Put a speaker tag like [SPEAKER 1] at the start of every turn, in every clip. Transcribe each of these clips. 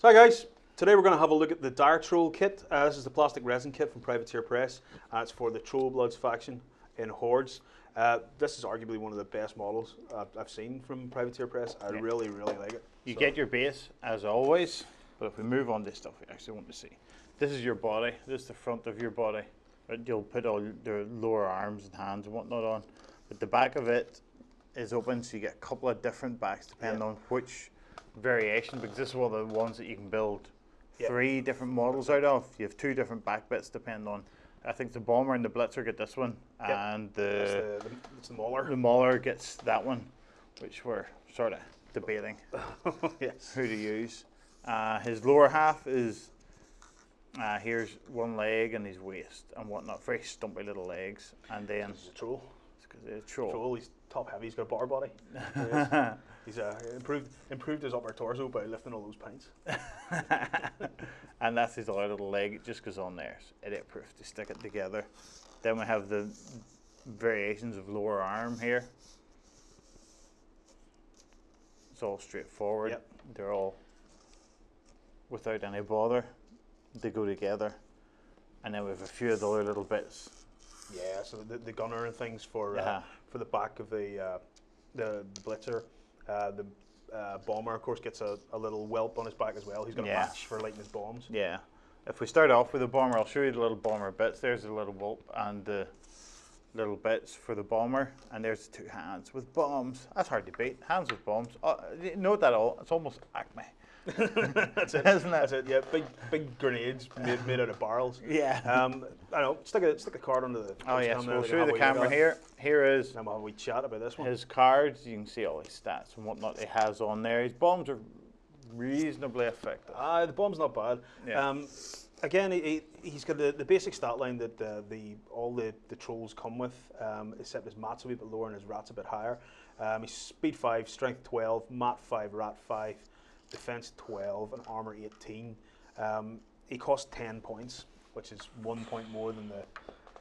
[SPEAKER 1] So hi guys, today we're going to have a look at the Dire Troll kit. This is the plastic resin kit from Privateer Press. It's for the Trollbloods faction in Hordes. This is arguably one of the best models I've seen from Privateer Press. I really like it.
[SPEAKER 2] You get your base as always, but if we move on to stuff we actually want to see. This is your body, this is the front of your body. You'll put all the lower arms and hands and whatnot on, but the back of it is open, so you get a couple of different backs depending on which variation, because this is one of the ones that you can build 3 different models out of. You have 2 different back bits depending on, I think the Bomber and the Blitzer get this one, and
[SPEAKER 1] it's the Mauler.
[SPEAKER 2] The Mauler gets that one, which we're sort of debating who to use. His lower half is, here's one leg and his waist and whatnot, very stumpy little legs, and then
[SPEAKER 1] He's a troll.
[SPEAKER 2] it's because he's a troll.
[SPEAKER 1] He's top heavy. He's got a bar body. He's improved his upper torso by lifting all those pints.
[SPEAKER 2] And that's his other little leg. It just goes on there. It's idiot proof to stick it together. Then we have the variations of lower arm here. It's all straightforward.
[SPEAKER 1] Yep.
[SPEAKER 2] They're all without any bother. They go together. And then we have a few of the other little bits.
[SPEAKER 1] Yeah, so the gunner and things for the back of the Blitzer. The Bomber, of course, gets a little whelp on his back as well. He's got a match for lighting his bombs.
[SPEAKER 2] Yeah. If we start off with the Bomber, I'll show you the little Bomber bits. There's the little whelp and the little bits for the Bomber. And there's the 2 hands with bombs. That's hard to beat. Hands with bombs. Note that all. It's almost Acme.
[SPEAKER 1] That's it,
[SPEAKER 2] isn't it?
[SPEAKER 1] That's it. Yeah, big grenades made out of barrels.
[SPEAKER 2] Yeah.
[SPEAKER 1] I know. Stick a card under the.
[SPEAKER 2] Oh yes. We'll show you the camera here. Here is.
[SPEAKER 1] Then we'll have a wee chat about this one.
[SPEAKER 2] His cards. You can see all his stats and whatnot he has on there. His bombs are reasonably effective.
[SPEAKER 1] The bomb's not bad.
[SPEAKER 2] Yeah.
[SPEAKER 1] Again, he's got the basic stat line that all the trolls come with, except his mat's a wee bit lower and his rat's a bit higher. He's speed 5, strength 12, mat 5, rat 5. Defense 12 and armor 18. He costs 10 points, which is 1 point more than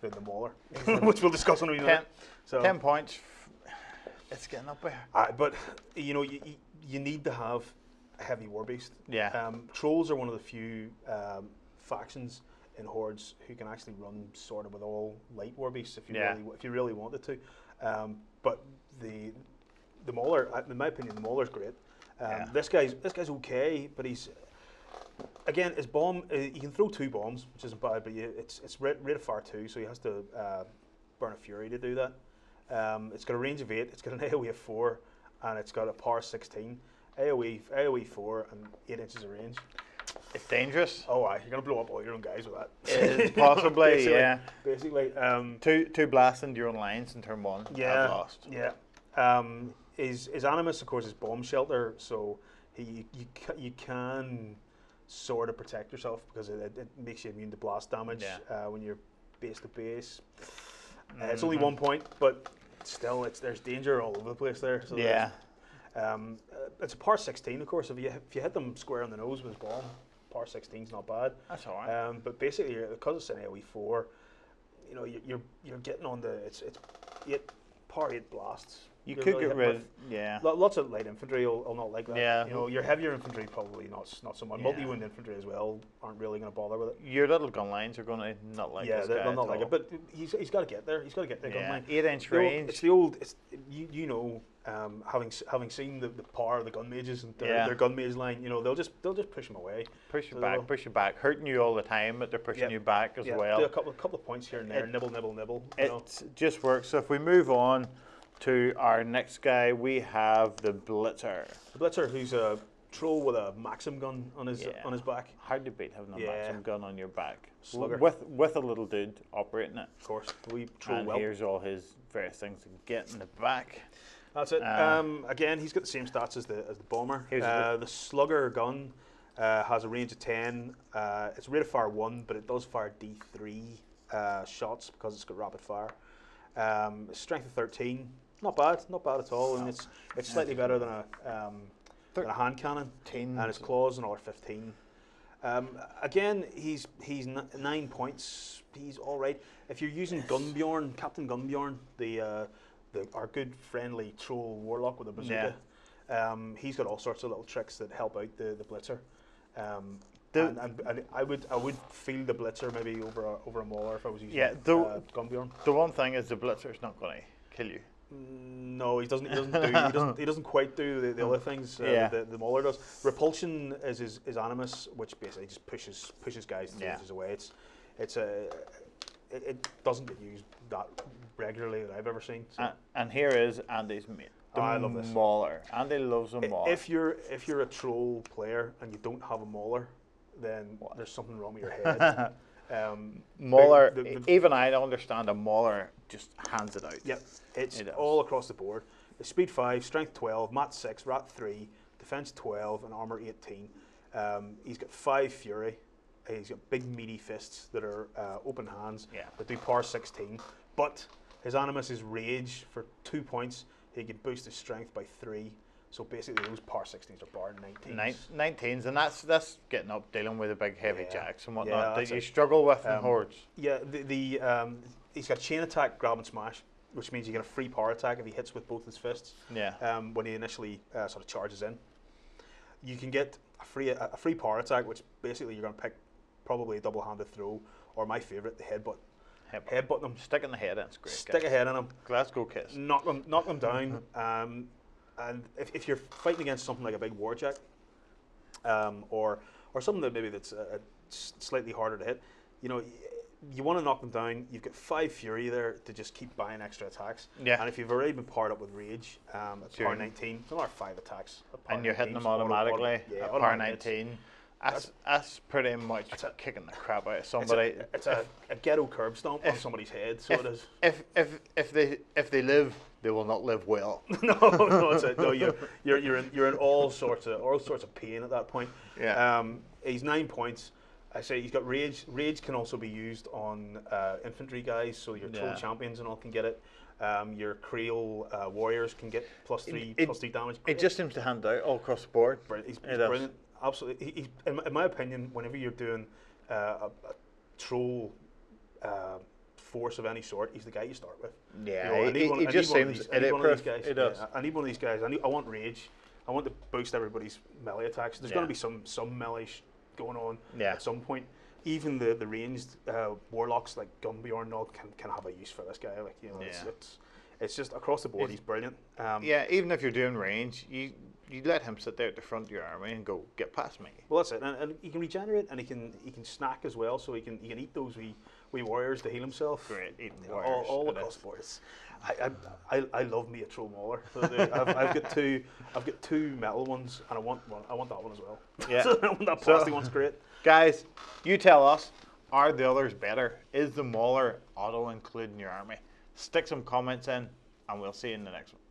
[SPEAKER 1] the Mauler, which we'll discuss in a minute. So
[SPEAKER 2] 10 points. It's getting up there.
[SPEAKER 1] But you know, you need to have a heavy Warbeast.
[SPEAKER 2] Yeah.
[SPEAKER 1] Trolls are one of the few factions in Hordes who can actually run sort of with all light Warbeasts if you really wanted to. But the Mauler, in my opinion, the Mauler's great. This guy's okay, but he's again his bomb. He can throw 2 bombs, which isn't bad, but it's rate of fire 2, so he has to burn a fury to do that. It's got a range of 8. It's got an AOE of 4, and it's got a power 16. AOE 4 and 8 inches of range.
[SPEAKER 2] It's dangerous.
[SPEAKER 1] Oh, you're gonna blow up all your own guys with that.
[SPEAKER 2] Possibly,
[SPEAKER 1] basically,
[SPEAKER 2] yeah.
[SPEAKER 1] Basically,
[SPEAKER 2] two blasts into your own lines in turn 1.
[SPEAKER 1] Yeah,
[SPEAKER 2] I've lost.
[SPEAKER 1] Yeah. His animus, of course, is bomb shelter, so you can sort of protect yourself because it makes you immune to blast damage when you're base to base. It's only 1 point, but still, there's danger all over the place there. So it's a par 16, of course. If you hit them square on the nose with his bomb, par 16 is not bad.
[SPEAKER 2] That's all right.
[SPEAKER 1] But basically, because it's an AOE 4, you know you're getting on the it's par 8 blasts.
[SPEAKER 2] You could get rid,
[SPEAKER 1] lots of light infantry will not like that.
[SPEAKER 2] Yeah.
[SPEAKER 1] You know, your heavier infantry probably not so much. Multi-wound infantry as well aren't really going to bother with it.
[SPEAKER 2] Your little gun lines are going to not like this guy.
[SPEAKER 1] Yeah, they'll not like it. But he's got to get there. He's got to get the gun line.
[SPEAKER 2] 8-inch range.
[SPEAKER 1] It's the old. You know, having seen the power of the gun mages and their gun mage line, you know, they'll just push him away.
[SPEAKER 2] Push you back, hurting you all the time, but they're pushing you back as well.
[SPEAKER 1] Do a couple of points here and there. Nibble.
[SPEAKER 2] It just works. So if we move on to our next guy, we have the Blitzer.
[SPEAKER 1] The Blitzer, who's a troll with a Maxim gun on his back.
[SPEAKER 2] Hard to beat having a Maxim gun on your back.
[SPEAKER 1] Slugger.
[SPEAKER 2] With a little dude operating it.
[SPEAKER 1] Of course, we troll
[SPEAKER 2] and here's all his various things to get in the back.
[SPEAKER 1] That's it. Again, he's got the same stats as the Bomber. The Slugger gun has a range of 10. It's rate of fire 1, but it does fire D3 shots because it's got rapid fire. Strength of 13. Not bad at all, and it's slightly better than a hand cannon. And his claws another 15. Again, he's 9 points. He's all right. If you're using Gunbjorn, Captain Gunbjorn, our good friendly troll warlock with a bazooka, he's got all sorts of little tricks that help out the Blitzer. And I would feel the Blitzer maybe over a Mauler if I was using Gumbjorn.
[SPEAKER 2] The one thing is the Blitzer's not going to kill you.
[SPEAKER 1] No, he doesn't he doesn't quite do the other things the Mauler does. Repulsion is his animus, which basically just pushes guys to losers away. It doesn't get used that regularly that I've ever seen. So.
[SPEAKER 2] And here is Andy's mate.
[SPEAKER 1] I love this.
[SPEAKER 2] Mauler. Andy loves a Mauler.
[SPEAKER 1] If you're a troll player and you don't have a Mauler, then there's something wrong with your head.
[SPEAKER 2] Mauler, even I don't understand a Mauler just hands it out.
[SPEAKER 1] Yep, it's all across the board. The speed 5, strength 12, mat 6, rat 3, defense 12, and armor 18. He's got 5 fury. He's got big meaty fists that are open hands that do power 16. But his animus is rage for 2 points. He can boost his strength by 3. So basically, those power 16s are bar 19s.
[SPEAKER 2] 19s, and that's getting up dealing with the big heavy jacks and whatnot that you struggle with in Hordes.
[SPEAKER 1] Yeah, he's got chain attack, grab and smash, which means you get a free power attack if he hits with both his fists.
[SPEAKER 2] Yeah.
[SPEAKER 1] When he initially sort of charges in, you can get a free power attack, which basically you're going to pick probably a double-handed throw, or my favourite, the headbutt. Headbutt them.
[SPEAKER 2] Stick in the head, and it's great.
[SPEAKER 1] Stick a head in them.
[SPEAKER 2] Glasgow kiss.
[SPEAKER 1] Knock them down. And if you're fighting against something like a big warjack, or something that maybe that's slightly harder to hit, you want to knock them down. You've got 5 fury there to just keep buying extra attacks.
[SPEAKER 2] Yeah.
[SPEAKER 1] And if you've already been powered up with rage at power 19, it's another 5 attacks.
[SPEAKER 2] And you're hitting them automatically at power 19. That's pretty much kicking the crap out of somebody.
[SPEAKER 1] It's a ghetto curb stomp on somebody's head. So it is.
[SPEAKER 2] If they live, they will not live well.
[SPEAKER 1] no, you're in all sorts of pain at that point.
[SPEAKER 2] Yeah.
[SPEAKER 1] He's 9 points. I say he's got rage. Rage can also be used on infantry guys, so your troll champions and all can get it. Your Creole warriors can get +3 damage.
[SPEAKER 2] It just seems to hand out all across the board.
[SPEAKER 1] He's brilliant. Absolutely. In my opinion, whenever you're doing a troll force of any sort, he's the guy you start with.
[SPEAKER 2] Yeah, he just seems idiot-proof.
[SPEAKER 1] He does. I need one of these guys. I want rage. I want to boost everybody's melee attacks. There's going to be some melee going on at some point. Even the ranged warlocks like Gumbjorn and all can have a use for this guy. It's just across the board. He's brilliant.
[SPEAKER 2] Even if you're doing range, you let him sit there at the front of your army and go get past me.
[SPEAKER 1] Well, that's it, and he can regenerate and he can snack as well, so he can eat those wee warriors to heal himself.
[SPEAKER 2] Great, eating warriors.
[SPEAKER 1] All across the board. I love me a troll Mauler. So I've got two metal ones, and I want that one as well.
[SPEAKER 2] Yeah,
[SPEAKER 1] so that plastic one's great.
[SPEAKER 2] Guys, you tell us, are the others better? Is the Mauler auto include in your army? Stick some comments in, and we'll see you in the next one.